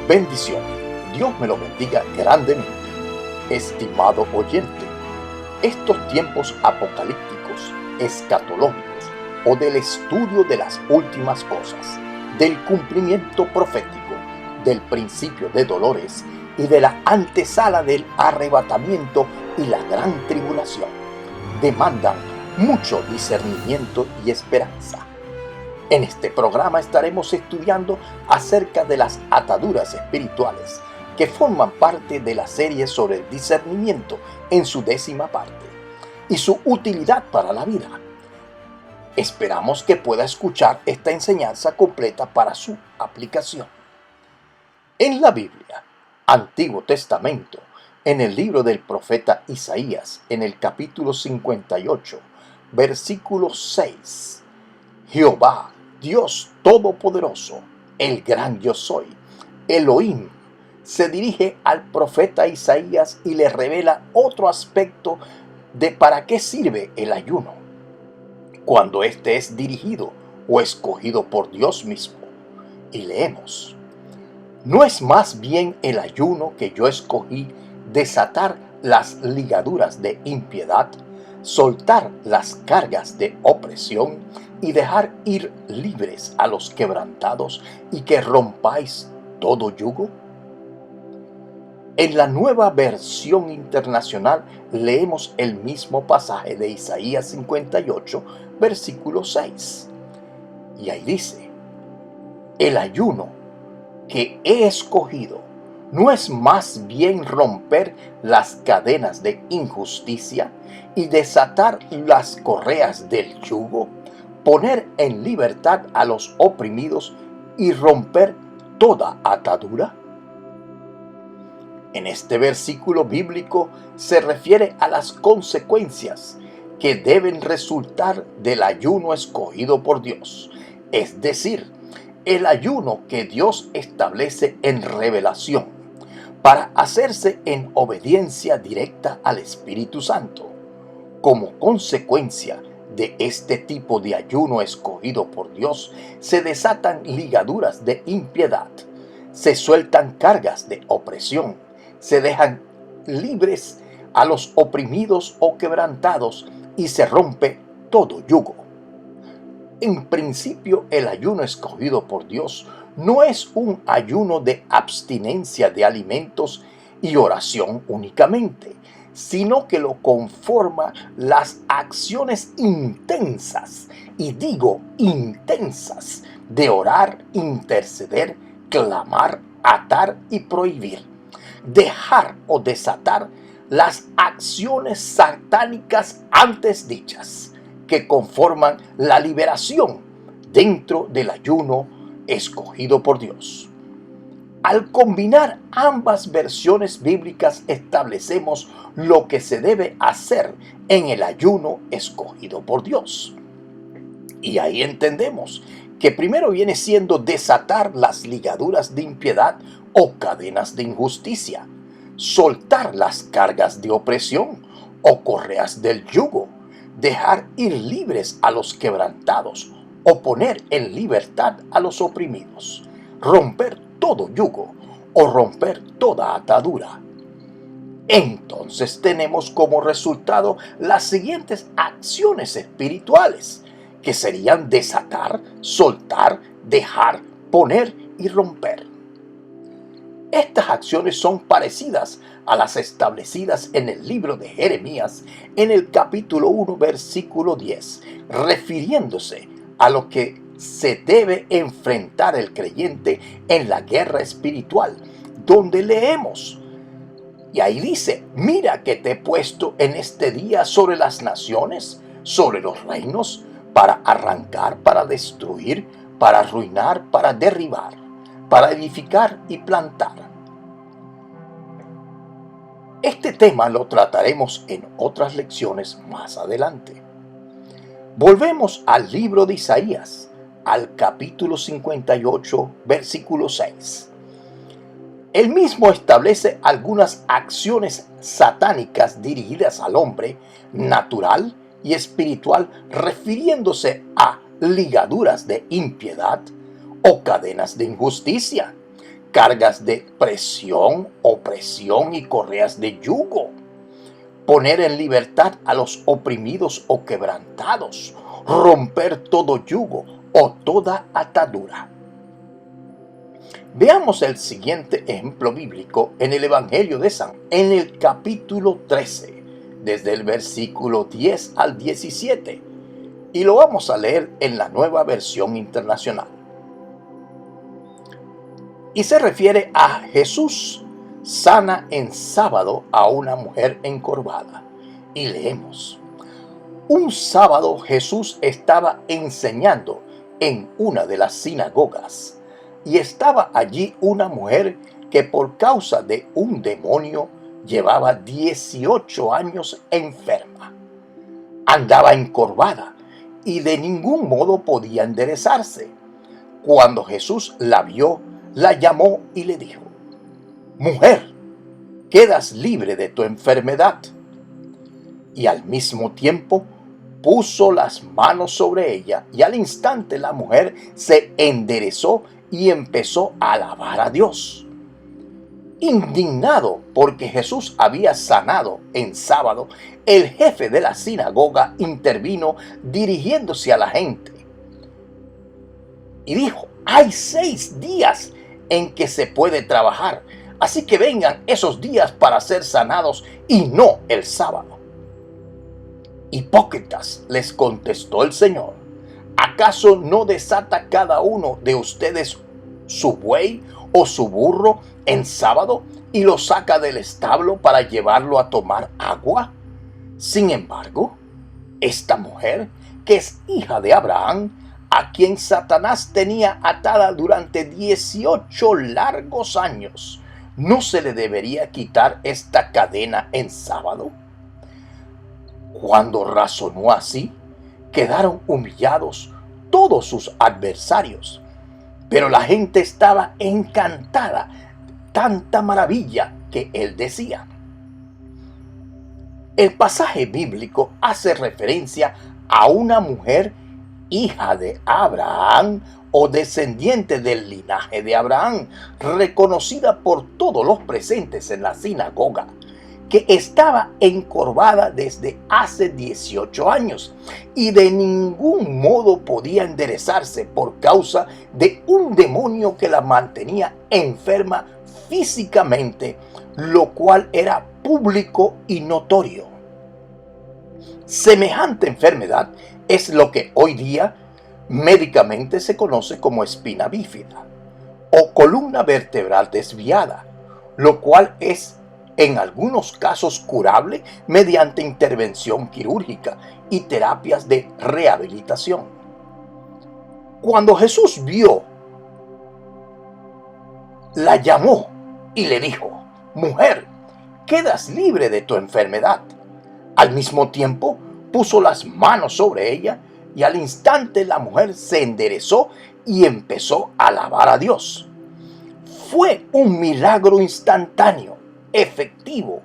Bendiciones. Dios me lo bendiga grandemente. Estimado oyente, estos tiempos apocalípticos, escatológicos o del estudio de las últimas cosas, del cumplimiento profético, del principio de dolores y de la antesala del arrebatamiento y la gran tribulación, demandan mucho discernimiento y esperanza. En este programa estaremos estudiando acerca de las ataduras espirituales que forman parte de la serie sobre el discernimiento en su 10ª parte y su utilidad para la vida. Esperamos que pueda escuchar esta enseñanza completa para su aplicación. En la Biblia, Antiguo Testamento, en el libro del profeta Isaías, en el capítulo 58, versículo 6, Jehová, Dios Todopoderoso, el gran yo soy, Elohim, se dirige al profeta Isaías y le revela otro aspecto de para qué sirve el ayuno, cuando éste es dirigido o escogido por Dios mismo. Y leemos: ¿no es más bien el ayuno que yo escogí desatar las ligaduras de impiedad, soltar las cargas de opresión y dejar ir libres a los quebrantados y que rompáis todo yugo? En la Nueva Versión Internacional leemos el mismo pasaje de Isaías 58, versículo 6. Y ahí dice: el ayuno que he escogido no es más bien romper las cadenas de injusticia y desatar las correas del yugo, poner en libertad a los oprimidos y romper toda atadura. En este versículo bíblico se refiere a las consecuencias que deben resultar del ayuno escogido por Dios, es decir, el ayuno que Dios establece en revelación para hacerse en obediencia directa al Espíritu Santo. Como consecuencia de este tipo de ayuno escogido por Dios, se desatan ligaduras de impiedad, se sueltan cargas de opresión, se dejan libres a los oprimidos o quebrantados y se rompe todo yugo. En principio, el ayuno escogido por Dios no es un ayuno de abstinencia de alimentos y oración únicamente, sino que lo conforma las acciones intensas, y digo intensas, de orar, interceder, clamar, atar y prohibir, dejar o desatar las acciones satánicas antes dichas, que conforman la liberación dentro del ayuno escogido por Dios. Al combinar ambas versiones bíblicas establecemos lo que se debe hacer en el ayuno escogido por Dios. Y ahí entendemos que primero viene siendo desatar las ligaduras de impiedad o cadenas de injusticia, soltar las cargas de opresión o correas del yugo, dejar ir libres a los quebrantados o poner en libertad a los oprimidos, romper todo yugo o romper toda atadura. Entonces tenemos como resultado las siguientes acciones espirituales, que serían desatar, soltar, dejar, poner y romper. Estas acciones son parecidas a las establecidas en el libro de Jeremías en el capítulo 1, versículo 10, refiriéndose a lo que se debe enfrentar el creyente en la guerra espiritual, donde leemos, y ahí dice: mira que te he puesto en este día sobre las naciones, sobre los reinos, para arrancar, para destruir, para arruinar, para derribar, para edificar y plantar. Este tema lo trataremos en otras lecciones más adelante. Volvemos al libro de Isaías, al capítulo 58, versículo 6. Él mismo establece algunas acciones satánicas dirigidas al hombre natural y espiritual, refiriéndose a ligaduras de impiedad o cadenas de injusticia, cargas de presión, opresión y correas de yugo, poner en libertad a los oprimidos o quebrantados, romper todo yugo o toda atadura. Veamos el siguiente ejemplo bíblico en el Evangelio de San, en el capítulo 13, desde el versículo 10 al 17, y lo vamos a leer en la Nueva Versión Internacional. Y se refiere a Jesús sana en sábado a una mujer encorvada. Y leemos: un sábado Jesús estaba enseñando en una de las sinagogas, y estaba allí una mujer que por causa de un demonio llevaba 18 años enferma. Andaba encorvada y de ningún modo podía enderezarse. Cuando Jesús la vio, la llamó y le dijo: mujer, quedas libre de tu enfermedad. Y al mismo tiempo puso las manos sobre ella, y al instante la mujer se enderezó y empezó a alabar a Dios. Indignado porque Jesús había sanado en sábado, el jefe de la sinagoga intervino dirigiéndose a la gente y dijo: hay 6 días en que se puede trabajar, así que vengan esos días para ser sanados y no el sábado. Hipócritas, les contestó el Señor, ¿acaso no desata cada uno de ustedes su buey o su burro en sábado y lo saca del establo para llevarlo a tomar agua? Sin embargo, esta mujer, que es hija de Abraham, a quien Satanás tenía atada durante 18 largos años, ¿no se le debería quitar esta cadena en sábado? Cuando razonó así, quedaron humillados todos sus adversarios, pero la gente estaba encantada, tanta maravilla que él decía. El pasaje bíblico hace referencia a una mujer hija de Abraham o descendiente del linaje de Abraham, reconocida por todos los presentes en la sinagoga, que estaba encorvada desde hace 18 años y de ningún modo podía enderezarse por causa de un demonio que la mantenía enferma físicamente, lo cual era público y notorio. Semejante enfermedad es lo que hoy día médicamente se conoce como espina bífida o columna vertebral desviada, lo cual es en algunos casos curable mediante intervención quirúrgica y terapias de rehabilitación. Cuando Jesús vio, la llamó y le dijo: mujer, quedas libre de tu enfermedad. Al mismo tiempo puso las manos sobre ella, y al instante la mujer se enderezó y empezó a alabar a Dios. Fue un milagro instantáneo, efectivo.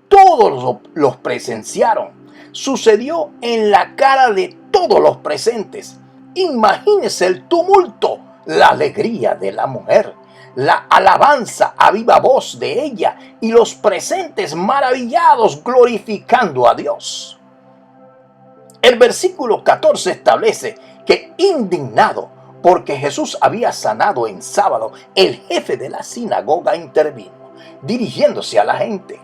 Todos los presenciaron. Sucedió en la cara de todos los presentes. Imagínese el tumulto, la alegría de la mujer, la alabanza a viva voz de ella y los presentes maravillados glorificando a Dios. El versículo 14 establece que, indignado porque Jesús había sanado en sábado, el jefe de la sinagoga intervino, dirigiéndose a la gente: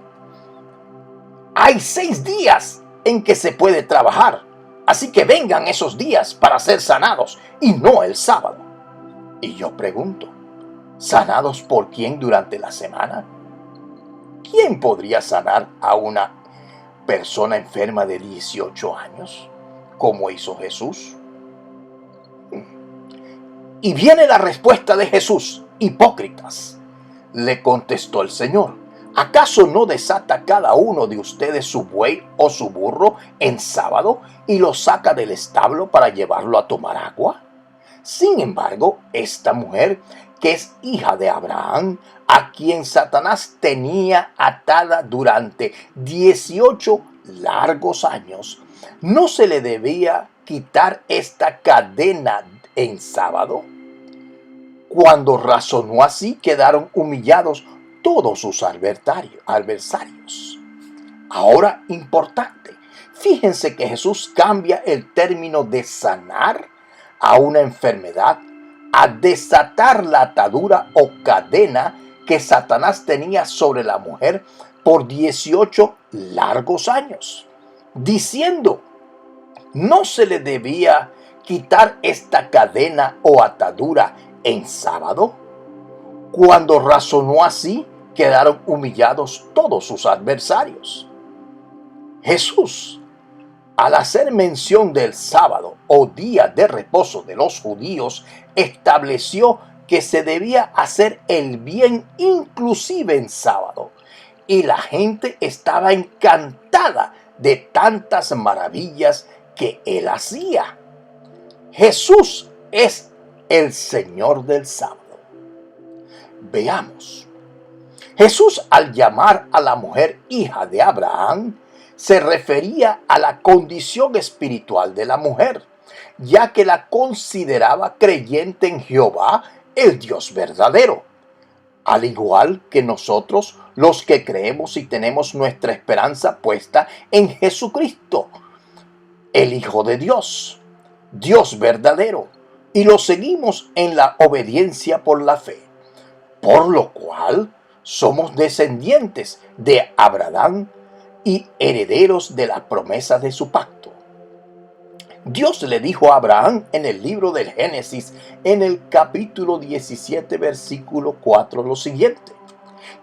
hay 6 días en que se puede trabajar, así que vengan esos días para ser sanados y no el sábado. Y yo pregunto, ¿sanados por quién durante la semana? ¿Quién podría sanar a una persona enferma de 18 años, como hizo Jesús? Y viene la respuesta de Jesús: hipócritas, le contestó el Señor, ¿acaso no desata cada uno de ustedes su buey o su burro en sábado y lo saca del establo para llevarlo a tomar agua? Sin embargo, esta mujer, que es hija de Abraham, a quien Satanás tenía atada durante 18 largos años, ¿no se le debía quitar esta cadena en sábado? Cuando razonó así, quedaron humillados todos sus adversarios. Ahora, importante, fíjense que Jesús cambia el término de sanar a una enfermedad a desatar la atadura o cadena que Satanás tenía sobre la mujer por 18 largos años, diciendo, no se le debía quitar esta cadena o atadura en sábado. Cuando razonó así, quedaron humillados todos sus adversarios. Jesús, al hacer mención del sábado o día de reposo de los judíos, estableció que se debía hacer el bien inclusive en sábado. Y la gente estaba encantada de tantas maravillas que él hacía. Jesús es el Señor del sábado. Veamos. Jesús, al llamar a la mujer hija de Abraham, se refería a la condición espiritual de la mujer, ya que la consideraba creyente en Jehová, el Dios verdadero, al igual que nosotros, los que creemos y tenemos nuestra esperanza puesta en Jesucristo, el Hijo de Dios, Dios verdadero, y lo seguimos en la obediencia por la fe, por lo cual somos descendientes de Abraham y herederos de la promesa de su pacto. Dios le dijo a Abraham en el libro del Génesis, en el capítulo 17, versículo 4, lo siguiente: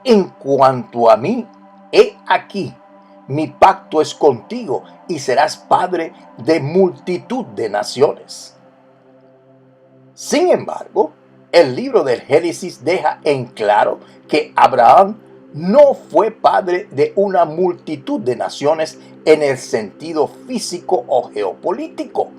en cuanto a mí, he aquí, mi pacto es contigo y serás padre de multitud de naciones. Sin embargo, el libro del Génesis deja en claro que Abraham no fue padre de una multitud de naciones en el sentido físico o geopolítico.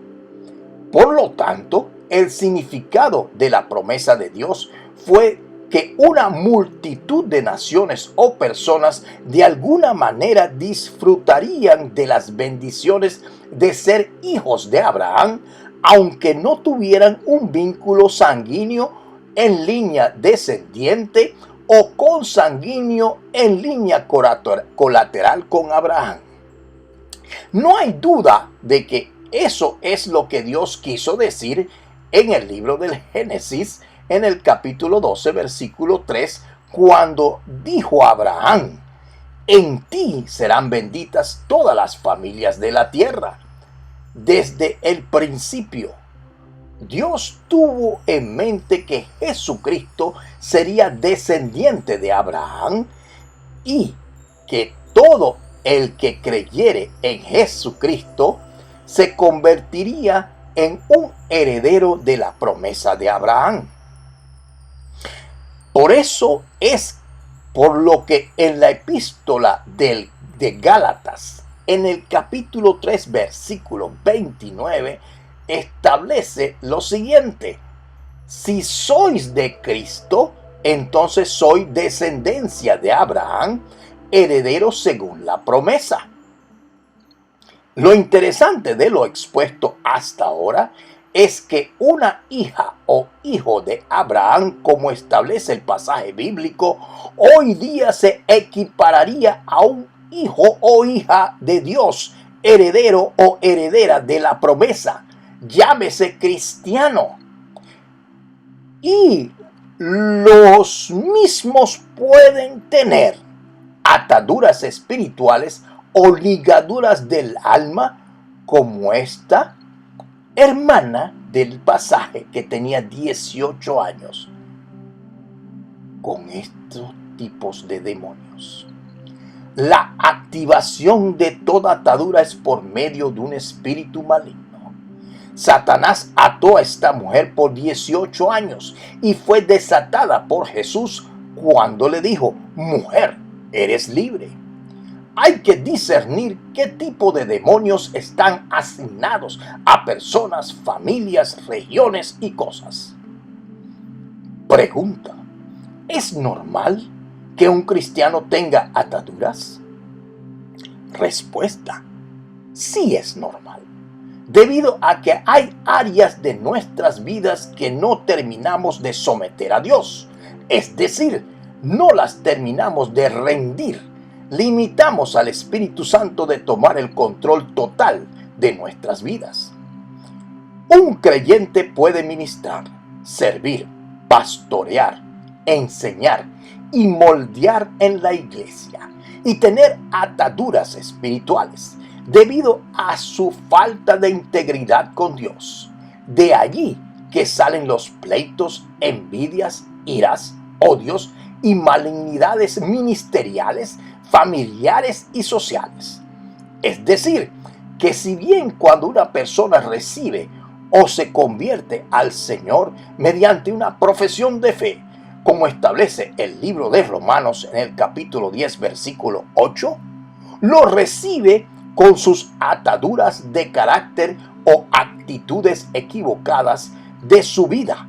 Por lo tanto, el significado de la promesa de Dios fue que una multitud de naciones o personas de alguna manera disfrutarían de las bendiciones de ser hijos de Abraham, aunque no tuvieran un vínculo sanguíneo en línea descendiente o consanguíneo en línea colateral con Abraham. No hay duda de que eso es lo que Dios quiso decir en el libro del Génesis, en el capítulo 12, versículo 3, cuando dijo a Abraham: en ti serán benditas todas las familias de la tierra. Desde el principio, Dios tuvo en mente que Jesucristo sería descendiente de Abraham y que todo el que creyere en Jesucristo se convertiría en un heredero de la promesa de Abraham. Por eso es por lo que en la epístola de Gálatas, en el capítulo 3, versículo 29, establece lo siguiente: si sois de Cristo, entonces sois descendencia de Abraham, heredero según la promesa. Lo interesante de lo expuesto hasta ahora es que una hija o hijo de Abraham, como establece el pasaje bíblico, hoy día se equipararía a un hijo o hija de Dios, heredero o heredera de la promesa, llámese cristiano. Y los mismos pueden tener ataduras espirituales o ligaduras del alma, como esta hermana del pasaje que tenía 18 años, con estos tipos de demonios. La activación de toda atadura es por medio de un espíritu maligno. Satanás ató a esta mujer por 18 años y fue desatada por Jesús cuando le dijo: mujer, eres libre. Hay que discernir qué tipo de demonios están asignados a personas, familias, regiones y cosas. Pregunta: ¿es normal que un cristiano tenga ataduras? Respuesta: sí es normal. debido a que hay áreas de nuestras vidas que no terminamos de someter a Dios. Es decir, no las terminamos de rendir. Limitamos al Espíritu Santo de tomar el control total de nuestras vidas. Un creyente puede ministrar, servir, pastorear, enseñar y moldear en la iglesia y tener ataduras espirituales debido a su falta de integridad con Dios. De allí que salen los pleitos, envidias, iras, odios y malignidades ministeriales, familiares y sociales. Es decir, que si bien cuando una persona recibe o se convierte al Señor mediante una profesión de fe, como establece el libro de Romanos en el capítulo 10, versículo 8, lo recibe con sus ataduras de carácter o actitudes equivocadas de su vida,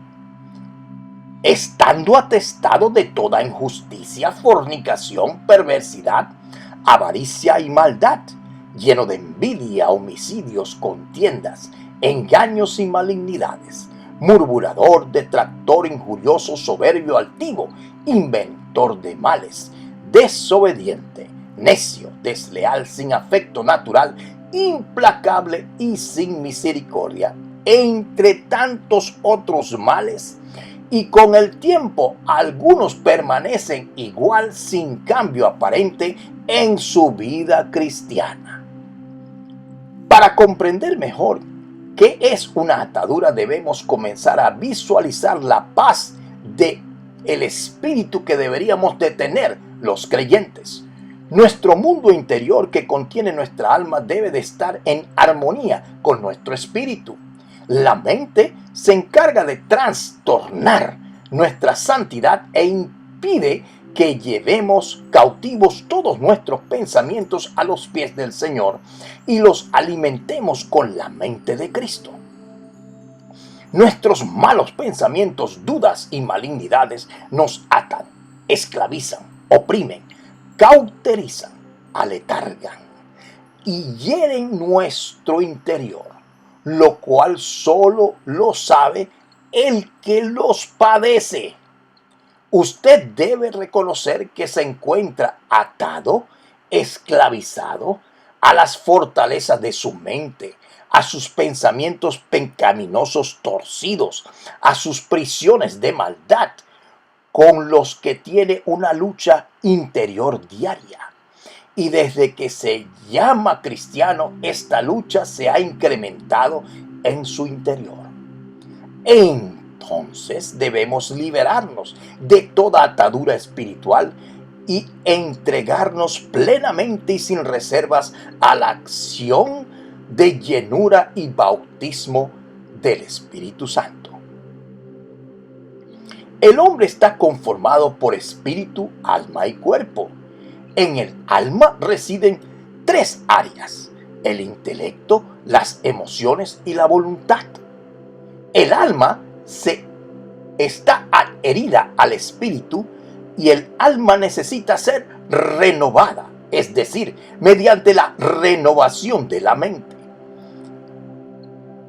estando atestado de toda injusticia, fornicación, perversidad, avaricia y maldad, lleno de envidia, homicidios, contiendas, engaños y malignidades, murmurador, detractor, injurioso, soberbio, altivo, inventor de males, desobediente, necio, desleal, sin afecto natural, implacable y sin misericordia, entre tantos otros males. Y con el tiempo algunos permanecen igual sin cambio aparente en su vida cristiana. Para comprender mejor qué es una atadura, debemos comenzar a visualizar la paz de el espíritu que deberíamos de tener los creyentes. Nuestro mundo interior que contiene nuestra alma debe de estar en armonía con nuestro espíritu. La mente se encarga de trastornar nuestra santidad e impide que llevemos cautivos todos nuestros pensamientos a los pies del Señor y los alimentemos con la mente de Cristo. Nuestros malos pensamientos, dudas y malignidades nos atan, esclavizan, oprimen, cauterizan, aletargan y hieren nuestro interior, lo cual solo lo sabe el que los padece. Usted debe reconocer que se encuentra atado, esclavizado a las fortalezas de su mente, a sus pensamientos pecaminosos torcidos, a sus prisiones de maldad, con los que tiene una lucha interior diaria. Y desde que se llama cristiano, esta lucha se ha incrementado en su interior. Entonces debemos liberarnos de toda atadura espiritual y entregarnos plenamente y sin reservas a la acción de llenura y bautismo del Espíritu Santo. El hombre está conformado por espíritu, alma y cuerpo. En el alma residen tres áreas: el intelecto, las emociones y la voluntad. El alma está adherida al espíritu y el alma necesita ser renovada, es decir, mediante la renovación de la mente.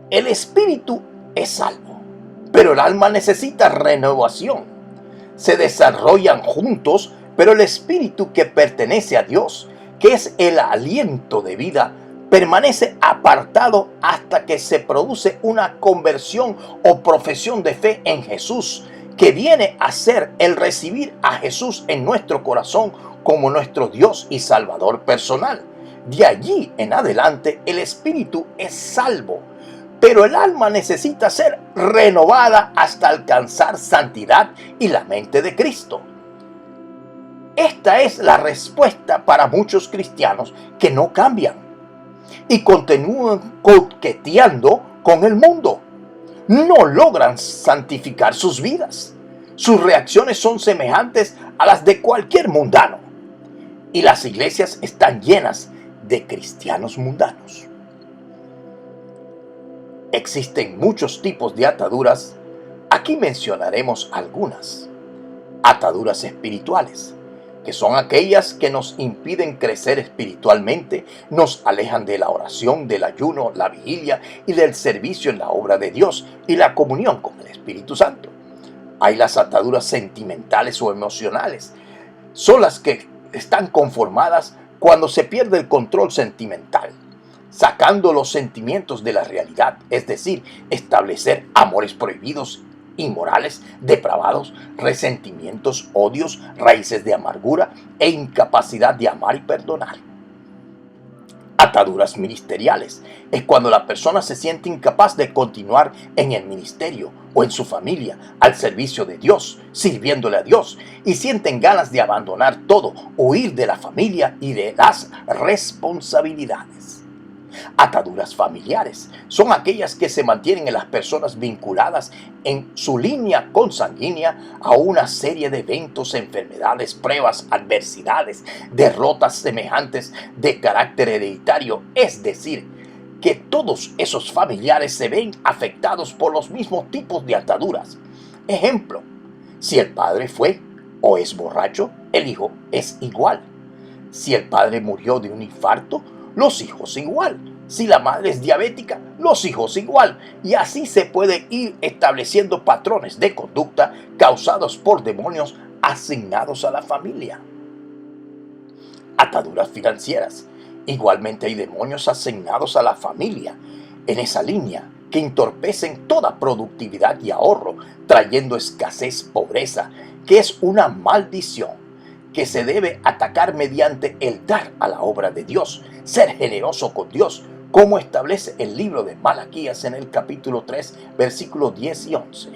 El espíritu es salvo, pero el alma necesita renovación. Se desarrollan juntos, pero el espíritu que pertenece a Dios, que es el aliento de vida, permanece apartado hasta que se produce una conversión o profesión de fe en Jesús, que viene a ser el recibir a Jesús en nuestro corazón como nuestro Dios y Salvador personal. De allí en adelante el espíritu es salvo, pero el alma necesita ser renovada hasta alcanzar santidad y la mente de Cristo. Esta es la respuesta para muchos cristianos que no cambian y continúan coqueteando con el mundo. No logran santificar sus vidas. Sus reacciones son semejantes a las de cualquier mundano. Y las iglesias están llenas de cristianos mundanos. Existen muchos tipos de ataduras. Aquí mencionaremos algunas. Ataduras espirituales. que son aquellas que nos impiden crecer espiritualmente, nos alejan de la oración, del ayuno, la vigilia y del servicio en la obra de Dios y la comunión con el Espíritu Santo. Hay las ataduras sentimentales o emocionales. Son las que están conformadas cuando se pierde el control sentimental, sacando los sentimientos de la realidad, es decir, establecer amores prohibidos, inmorales, depravados, resentimientos, odios, raíces de amargura e incapacidad de amar y perdonar. Ataduras ministeriales es cuando la persona se siente incapaz de continuar en el ministerio o en su familia al servicio de Dios, sirviéndole a Dios, y sienten ganas de abandonar todo, huir de la familia y de las responsabilidades. Ataduras familiares son aquellas que se mantienen en las personas vinculadas en su línea consanguínea a una serie de eventos, enfermedades, pruebas, adversidades, derrotas semejantes de carácter hereditario, es decir, que todos esos familiares se ven afectados por los mismos tipos de ataduras. Ejemplo, si el padre fue o es borracho, el hijo es igual. Si el padre murió de un infarto, los hijos igual. Si la madre es diabética, los hijos igual. Y así se puede ir estableciendo patrones de conducta causados por demonios asignados a la familia. Ataduras financieras. Igualmente hay demonios asignados a la familia en esa línea que entorpecen toda productividad y ahorro, trayendo escasez, pobreza, que es una maldición que se debe atacar mediante el dar a la obra de Dios, ser generoso con Dios, como establece el libro de Malaquías en el capítulo 3, versículos 10 y 11.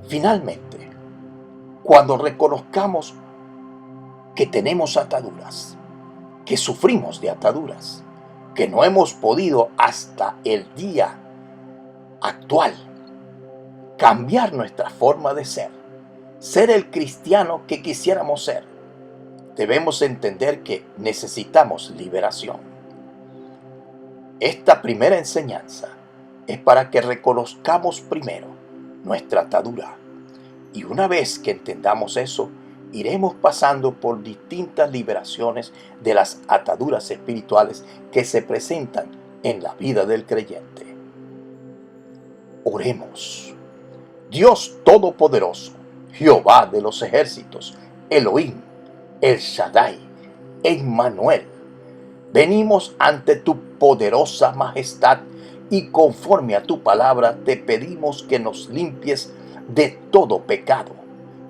Finalmente, cuando reconozcamos que tenemos ataduras, que sufrimos de ataduras, que no hemos podido hasta el día actual cambiar nuestra forma de ser el cristiano que quisiéramos ser, debemos entender que necesitamos liberación. Esta primera enseñanza es para que reconozcamos primero nuestra atadura, y una vez que entendamos eso, iremos pasando por distintas liberaciones de las ataduras espirituales que se presentan en la vida del creyente. Oremos. Dios Todopoderoso, Jehová de los ejércitos, Elohim, El Shaddai, Emmanuel, venimos ante tu poderosa majestad y conforme a tu palabra te pedimos que nos limpies de todo pecado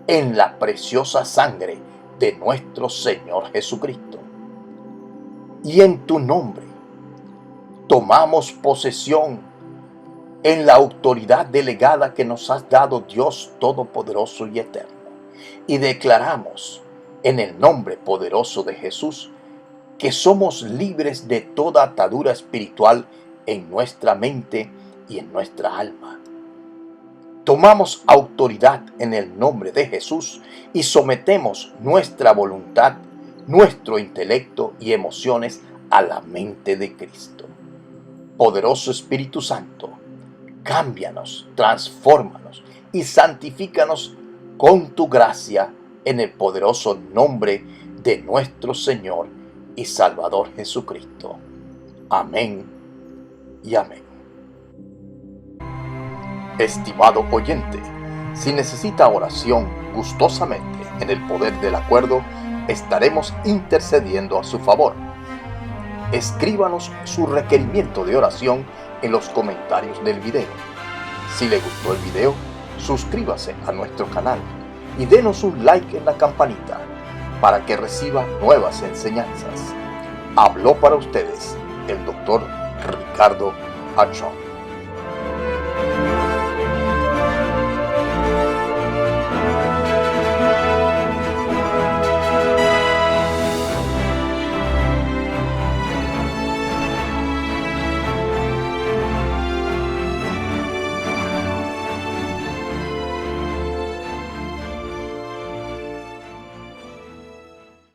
en la preciosa sangre de nuestro Señor Jesucristo. Y en tu nombre tomamos posesión en la autoridad delegada que nos has dado, Dios Todopoderoso y Eterno, y declaramos en el nombre poderoso de Jesús que somos libres de toda atadura espiritual en nuestra mente y en nuestra alma. Tomamos autoridad en el nombre de Jesús y sometemos nuestra voluntad, nuestro intelecto y emociones a la mente de Cristo. Poderoso Espíritu Santo, cámbianos, transfórmanos y santifícanos con tu gracia en el poderoso nombre de nuestro Señor y Salvador Jesucristo. Amén y amén. Estimado oyente, si necesita oración gustosamente en el poder del acuerdo, estaremos intercediendo a su favor. Escríbanos su requerimiento de oración en los comentarios del video. Si le gustó el video, suscríbase a nuestro canal y denos un like en la campanita para que reciba nuevas enseñanzas. Habló para ustedes el Dr. Ricardo Achón.